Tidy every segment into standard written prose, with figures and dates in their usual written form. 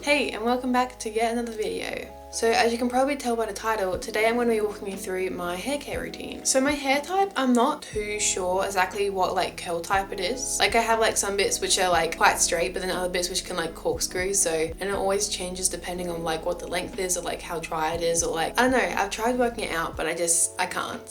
Hey, and welcome back to yet another video. So as you can probably tell by the title, today I'm going to be walking you through my hair care routine. So my hair type, I'm not too sure exactly what curl type it is. I have some bits which are quite straight, but then other bits which can corkscrew, and it always changes depending on what the length is or how dry it is, or I don't know, I've tried working it out but I can't.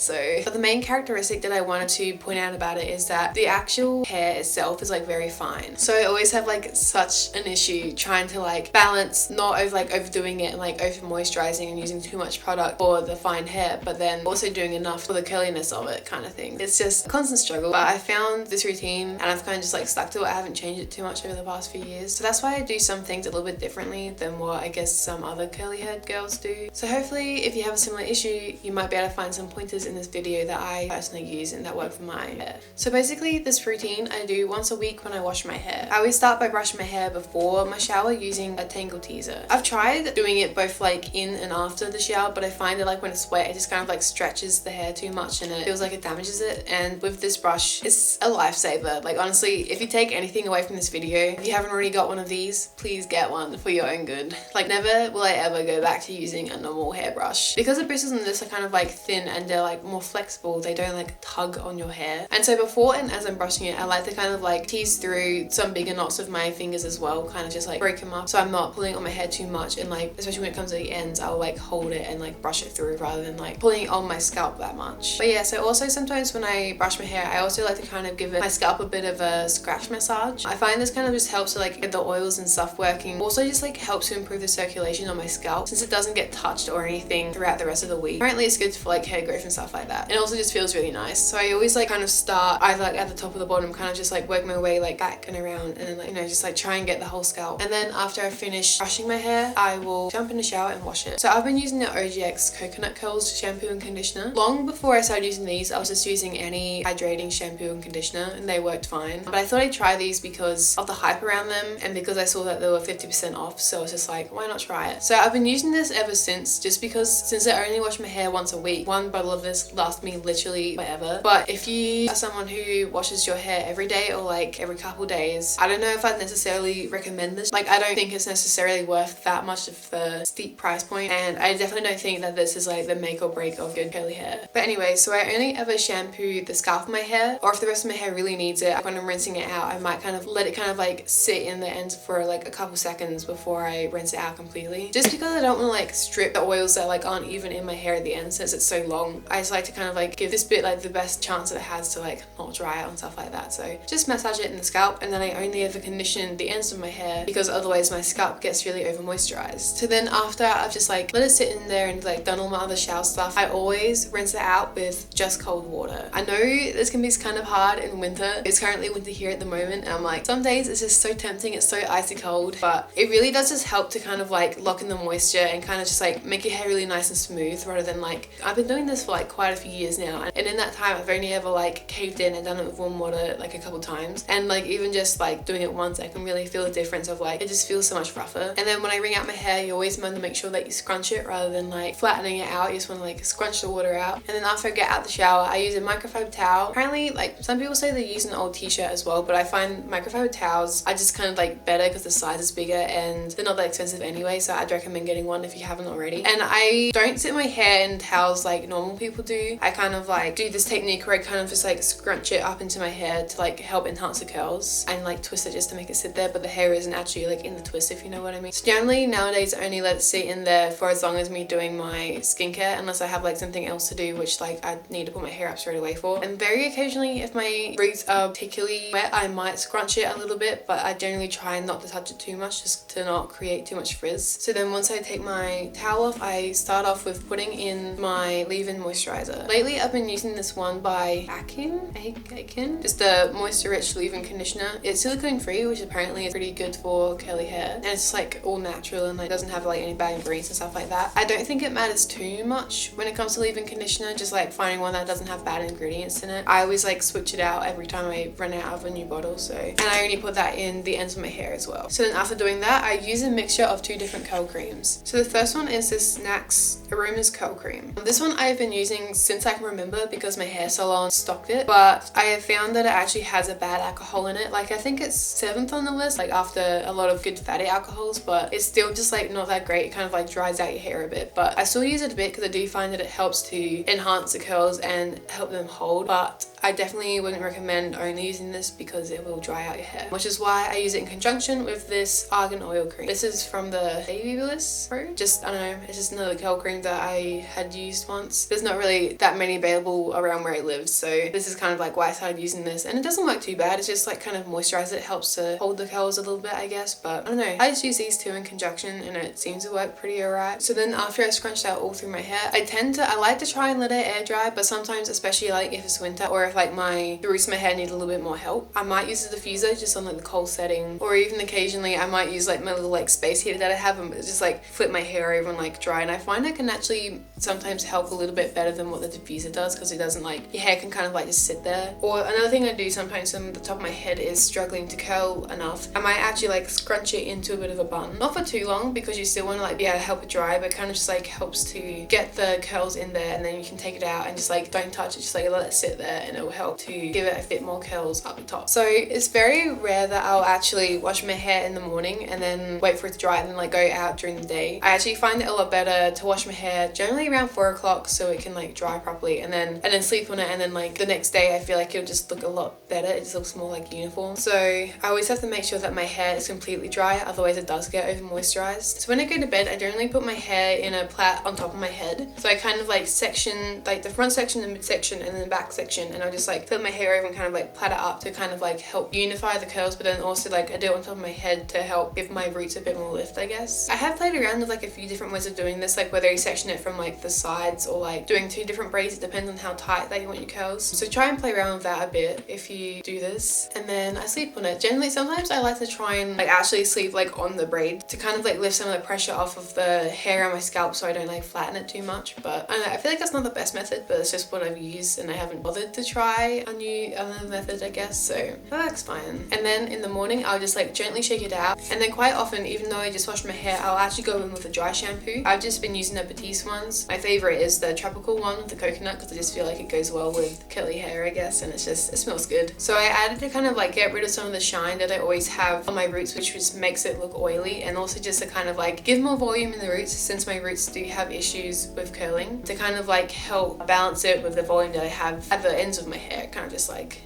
But the main characteristic that I wanted to point out about it is that the actual hair itself is very fine. So I always have such an issue trying to balance not overdoing it and over moisturizing and using too much product for the fine hair, but then also doing enough for the curliness of it kind of thing. It's just a constant struggle, but I found this routine and I've kind of just stuck to it. I haven't changed it too much over the past few years, so that's why I do some things a little bit differently than what I guess some other curly haired girls do. So hopefully if you have a similar issue, you might be able to find some pointers in this video that I personally use and that work for my hair. So basically this routine I do once a week when I wash my hair. I always start by brushing my hair before my shower using a tangle teaser. I've tried doing it both in and after the shower, but I find that when it's wet it just kind of stretches the hair too much and it feels like it damages it. And with this brush, it's a lifesaver. Honestly, if you take anything away from this video, if you haven't already got one of these, please get one for your own good. Never will I ever go back to using a normal hairbrush, because the bristles in this are kind of thin and they're more flexible. They don't tug on your hair. And so before and as I'm brushing it, I like to kind of tease through some bigger knots with my fingers as well, kind of just break them up so I'm not pulling on my hair too much, and especially when it comes to the ends, I'll hold it and brush it through rather than pulling it on my scalp that much. But yeah, so also sometimes when I brush my hair, I also like to kind of give my scalp a bit of a scratch massage. I find this kind of just helps to get the oils and stuff working. Also just helps to improve the circulation on my scalp since it doesn't get touched or anything throughout the rest of the week. Apparently it's good for hair growth and stuff like that. And it also just feels really nice. So I always kind of start either at the top or the bottom, kind of just work my way back and around, and then just try and get the whole scalp. And then after I finish brushing my hair, I will jump in the shower and wash it. So I've been using the OGX Coconut Curls shampoo and conditioner. Long before I started using these, I was just using any hydrating shampoo and conditioner and they worked fine. But I thought I'd try these because of the hype around them and because I saw that they were 50% off, so I was just why not try it? So I've been using this ever since, just because since I only wash my hair once a week, one bottle of this lasts me literally forever. But if you are someone who washes your hair every day or every couple days, I don't know if I'd necessarily recommend this. I don't think it's necessarily worth that much of the steep price point, and I definitely don't think that this is the make or break of good curly hair. But anyway, so I only ever shampoo the scalp of my hair, or if the rest of my hair really needs it, when I'm rinsing it out, I might kind of let it kind of sit in the ends for a couple seconds before I rinse it out completely, just because I don't want to strip the oils that aren't even in my hair at the end since it's so long. I just like to kind of give this bit the best chance that it has to not dry out and stuff like that. So just massage it in the scalp, and then I only ever condition the ends of my hair because otherwise my scalp gets really over moisturized. So then after I've just let it sit in there and done all my other shower stuff, I always rinse it out with just cold water. I know this can be kind of hard in winter. It's currently winter here at the moment, and I'm some days it's just so tempting, it's so icy cold, but it really does just help to kind of lock in the moisture and kind of just make your hair really nice and smooth, rather than I've been doing this for quite a few years now, and in that time I've only ever caved in and done it with warm water a couple times, and even just doing it once, I can really feel the difference of it just feels so much rougher. And then when I wring out my hair, you always want to make sure that you scrunch it rather than flattening it out. You just want to scrunch the water out. And then after I get out the shower, I use a microfiber towel. Apparently some people say they use an old t-shirt as well, but I find microfiber towels are just kind of better because the size is bigger and they're not that expensive anyway, so I'd recommend getting one if you haven't already. And I don't sit my hair in towels like normal people do. I kind of do this technique where I kind of just scrunch it up into my hair to help enhance the curls, and twist it just to make it sit there, but the hair isn't actually in the twist, if you know what I mean. So generally nowadays I only let it sit in there for as long as me doing my skincare, unless I have something else to do which I need to put my hair up straight away for. And very occasionally if my roots are particularly wet, I might scrunch it a little bit, but I generally try not to touch it too much just to not create too much frizz. So then once I take my towel off, I start off with putting in my leave-in moisturizer. Lately I've been using this one by Akin, just a moisture rich leave-in conditioner. It's silicone free, which apparently is pretty good for curly hair, and it's all natural and doesn't have any bad ingredients and stuff like that. I don't think it matters too much when it comes to leave-in conditioner, just like finding one that doesn't have bad ingredients in it. I always like switch it out every time I run out of a new bottle, so. And I only put that in the ends of my hair as well. So then after doing that, I use a mixture of 2 different curl creams. So the first one is this NYX Aromas Curl Cream. This one I've been using since I can remember because my hair salon stocked it, but I have found that it actually has a bad alcohol in it. Like I think it's 7th on the list, like after a lot of good fatty alcohols, but it's still just like not that great. It kind of like dries out your hair a bit, but I still use it a bit because I do find that it helps to enhance the curls and help them hold. But I definitely wouldn't recommend only using this because it will dry out your hair, which is why I use it in conjunction with this argan oil cream. This is from the Baby Bliss Pro. Just, I don't know, it's just another curl cream that I had used once. There's not really that many available around where I live, so this is kind of like why I started using this, and it doesn't work too bad. It's just like kind of moisturizes it, helps to hold the curls a little bit, I guess, but I don't know. I just use these 2 in conjunction and it seems to work pretty alright. So then after I scrunched out all through my hair, I like to try and let it air dry, but sometimes, especially like if it's winter or if like the roots of my hair need a little bit more help, I might use a diffuser just on like the cold setting, or even occasionally I might use like my little like space heater that I have and just like flip my hair over and like dry, and I find it can actually sometimes help a little bit better than what the diffuser does because it doesn't like, your hair can kind of like just sit there. Or another thing I do sometimes when the top of my head is struggling to curl enough, I might actually like scrunch it into a bit of a bun. Not for too long because you still want to like be able to help it dry, but it kind of just like helps to get the curls in there, and then you can take it out and just like don't touch it, just like let it sit there, and it will help to give it a bit more curls up the top. So it's very rare that I'll actually wash my hair in the morning and then wait for it to dry and then like go out during the day. I actually find it a lot better to wash my hair generally around 4 o'clock so it can like dry properly, and then sleep on it, and then like the next day I feel like it'll just look a lot better. It just looks more like uniform. So I always have to make sure that my hair is completely dry, otherwise it does get over moisturized. So when I go to bed, I generally put my hair in a plait on top of my head. So I kind of like section like the front section, the mid section, and then the back section, and I'll just like flip my hair over and kind of like plait it up to kind of like help unify the curls, but then also like I do it on top of my head to help give my roots a bit more lift, I guess. I have played around with like a few different ways of doing this, like whether you section it from like the sides or like doing 2 different braids. It depends on how tight that you want your curls. So try and play around with that a bit if you do this. And then I sleep on it. Generally, sometimes I like to try and like actually sleep like on the braid to kind of like lift some of the pressure off of the hair on my scalp so I don't like flatten it too much. But I don't know, I feel like that's not the best method, but it's just what I've used and I haven't bothered to try another method, I guess, so that works fine. And then in the morning I'll just like gently shake it out, and then quite often, even though I just washed my hair, I'll actually go in with a dry shampoo. I've just been using the Batiste ones. My favorite is the tropical one with the coconut because I just feel like it goes well with curly hair, I guess, and it smells good. So I added to kind of like get rid of some of the shine that I always have on my roots, which just makes it look oily, and also just to kind of like give more volume in the roots since my roots do have issues with curling, to kind of like help balance it with the volume that I have at the ends of my hair. Kind of just like,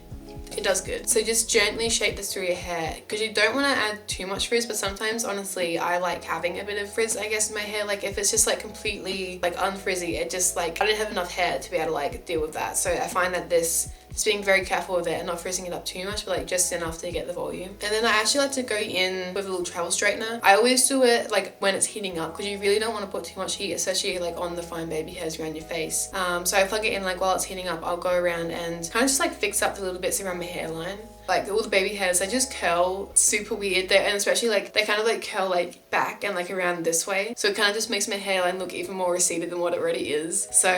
it does good. So just gently shake this through your hair because you don't want to add too much frizz, but sometimes honestly I like having a bit of frizz, I guess, in my hair. Like if it's just like completely like unfrizzy, it just like, I don't have enough hair to be able to like deal with that. So I find that this just being very careful with it and not frizzing it up too much, but like just enough to get the volume. And then I actually like to go in with a little travel straightener. I always do it like when it's heating up because you really don't want to put too much heat, especially like on the fine baby hairs around your face. So I plug it in like while it's heating up. I'll go around and kind of just like fix up the little bits around my hairline. Like all the baby hairs, they just curl super weird there, and especially like they kind of like curl like back and like around this way, so it kind of just makes my hairline look even more receded than what it already is. So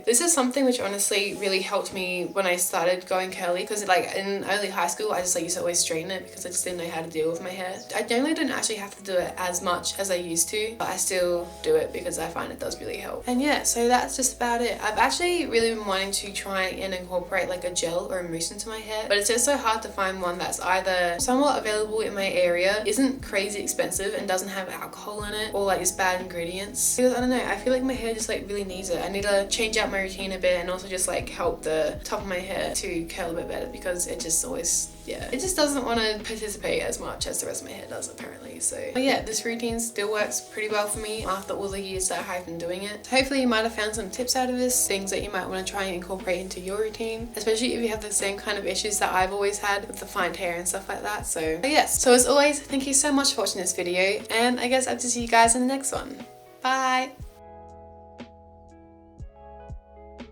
this is something which honestly really helped me when I started going curly, because like in early high school I just like used to always straighten it because I just didn't know how to deal with my hair. I generally don't actually have to do it as much as I used to, but I still do it because I find it does really help. And yeah, so that's just about it. I've actually really been wanting to try and incorporate like a gel or a mousse into my hair, but it's just so hard to find one that's either somewhat available in my area, isn't crazy expensive, and doesn't have alcohol in it, or like is bad ingredients. Because I don't know, I feel like my hair just like really needs it. I need to change out my routine a bit and also just like help the top of my hair to curl a bit better, because it just always, yeah, it just doesn't want to participate as much as the rest of my hair does apparently. So but yeah, this routine still works pretty well for me after all the years that I've been doing it. So hopefully you might have found some tips out of this, things that you might want to try and incorporate into your routine, especially if you have the same kind of issues that I've always had with the fine hair and stuff like that. So but yes, so as always, thank you so much for watching this video, and I guess I'll have to see you guys in the next one. Bye!